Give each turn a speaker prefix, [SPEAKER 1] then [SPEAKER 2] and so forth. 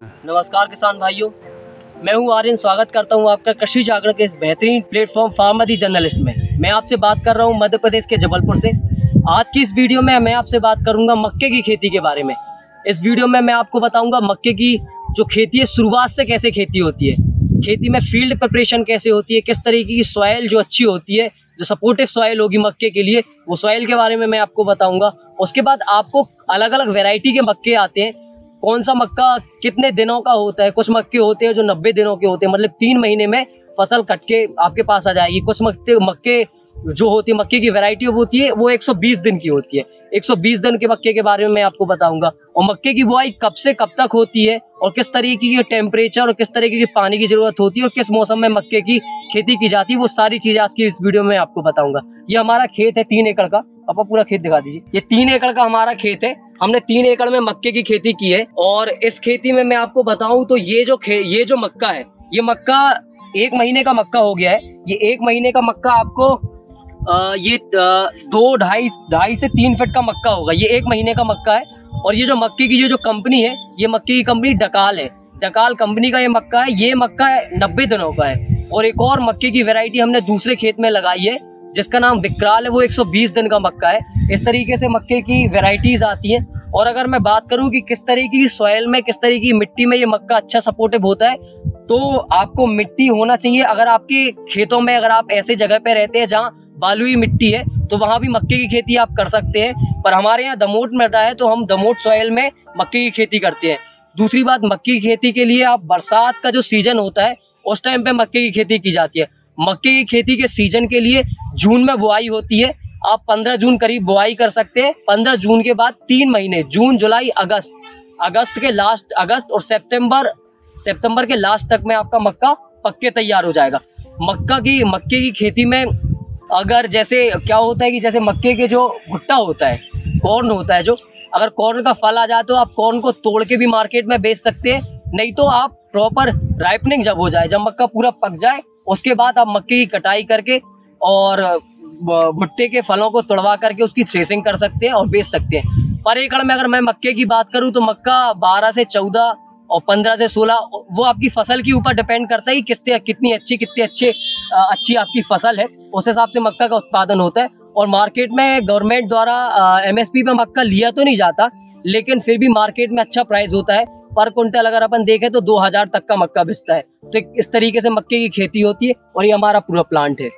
[SPEAKER 1] नमस्कार किसान भाइयों, मैं हूं आर्यन। स्वागत करता हूं आपका कृषि जागरण के इस बेहतरीन प्लेटफॉर्म फार्मर जर्नलिस्ट में। मैं आपसे बात कर रहा हूं मध्य प्रदेश के जबलपुर से। आज की इस वीडियो में मैं आपसे बात करूंगा मक्के की खेती के बारे में। इस वीडियो में मैं आपको बताऊंगा मक्के की जो खेती है शुरुआत से कैसे खेती होती है, खेती में फील्ड प्रिपरेशन कैसे होती है, किस तरीके की सॉइल जो अच्छी होती है, जो सपोर्टिव सॉइल होगी मक्के के लिए, वो सॉइल के बारे में मैं आपको बताऊंगा। उसके बाद आपको अलग अलग वैरायटी के मक्के आते हैं, कौन सा मक्का कितने दिनों का होता है। कुछ मक्के होते हैं जो 90 दिनों के होते हैं, मतलब 3 महीने में फसल कट के आपके पास आ जाएगी। कुछ मक्के जो होती है, मक्के की वैरायटी होती है, वो 120 दिन की होती है। 120 दिन के मक्के के बारे में मैं आपको बताऊंगा। और मक्के की बुआई कब से कब तक होती है और किस तरीके की टेम्परेचर और किस तरीके की पानी की जरूरत होती है और किस मौसम में मक्के की खेती की जाती है, वो सारी चीजें आज की इस वीडियो में आपको बताऊंगा। ये हमारा खेत है 3 एकड़ का। आप पूरा खेत दिखा दीजिए। ये 3 एकड़ का हमारा खेत है। हमने 3 एकड़ में मक्के की खेती की है। और इस खेती में मैं आपको बताऊं तो ये जो मक्का है, ये मक्का 1 महीने का मक्का हो गया है। ये 1 महीने का मक्का आपको ये 2 ढाई से 3 फीट का मक्का होगा। ये 1 महीने का मक्का है। और ये जो मक्के की जो कंपनी है, ये मक्के की कंपनी डकाल है। डकाल कंपनी का ये मक्का है। ये मक्का 90 दिनों का है। और एक और मक्के की वैरायटी हमने दूसरे खेत में लगाई है जिसका नाम विकराल है, वो 120 दिन का मक्का है। इस तरीके से मक्के की वैरायटीज आती हैं। और अगर मैं बात करूं कि किस तरीके की सॉइल में, किस तरीके की मिट्टी में ये मक्का अच्छा सपोर्टिव होता है, तो आपको मिट्टी होना चाहिए। अगर आपके खेतों में, अगर आप ऐसे जगह पे रहते हैं जहाँ बालुई मिट्टी है, तो वहाँ भी मक्के की खेती आप कर सकते हैं। पर हमारे यहाँ दमोट मृदा है, तो हम दमोट सॉइल में मक्के की खेती करते हैं। दूसरी बात, मक्के की खेती के लिए आप बरसात का जो सीजन होता है, उस टाइम पे मक्के की खेती की जाती है। मक्के की खेती के सीजन के लिए जून में बुआई होती है। आप 15 जून करीब बुआई कर सकते हैं। 15 जून के बाद 3 महीने, जून, जुलाई, अगस्त के लास्ट, अगस्त और सितंबर के लास्ट तक में आपका मक्का पक्के तैयार हो जाएगा। मक्के की खेती में अगर जैसे क्या होता है कि जैसे मक्के के जो भुट्टा होता है, कॉर्न होता है, जो अगर कॉर्न का फल आ जाए तो आप कॉर्न को तोड़ के भी मार्केट में बेच सकते हैं। नहीं तो आप प्रॉपर राइपनिंग जब हो जाए, जब मक्का पूरा पक जाए, उसके बाद आप मक्के की कटाई करके और भुट्टे के फलों को तोड़वा करके उसकी थ्रेसिंग कर सकते हैं और बेच सकते हैं। पर एकड़ में अगर मैं मक्के की बात करूं तो मक्का 12 से 14 और 15 से 16, वो आपकी फसल के ऊपर डिपेंड करता है कि कितनी अच्छी आपकी फसल है, उस हिसाब से मक्का का उत्पादन होता है। और मार्केट में गवर्नमेंट द्वारा MSP पे मक्का लिया तो नहीं जाता, लेकिन फिर भी मार्केट में अच्छा प्राइस होता है। पर कुंटल अगर अपन देखें तो 2000 तक का मक्का बिकता है। तो इस तरीके से मक्के की खेती होती है और ये हमारा पूरा प्लांट है।